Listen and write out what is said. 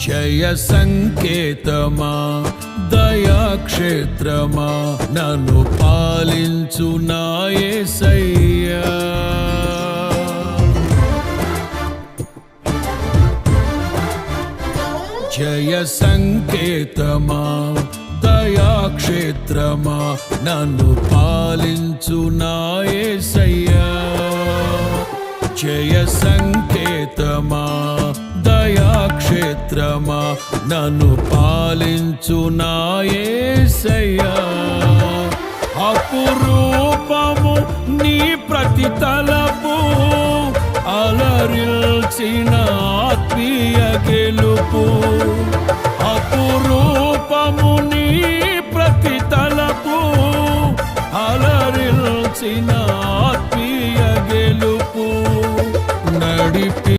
జయ సంకేతమా దయాక్షేత్రమా నన్ను పాలించు నా యేసయ్యా. జయ సంకేతమా దయాక్షేత్రమా నన్ను పాలించు నా యేసయ్యా. జయ సంకేతమా దయాక్షేత్రమా నన్ను పాలించు నా యేసయ్యా. అపురూపము నీ ప్రతి తలపు అలరిల్చిన ఆత్మీయ గెలుపు. అపురూపము నీ ప్రతి తలపు అలరిల్చిన ఆత్మీయ గెలుపు. నడిపి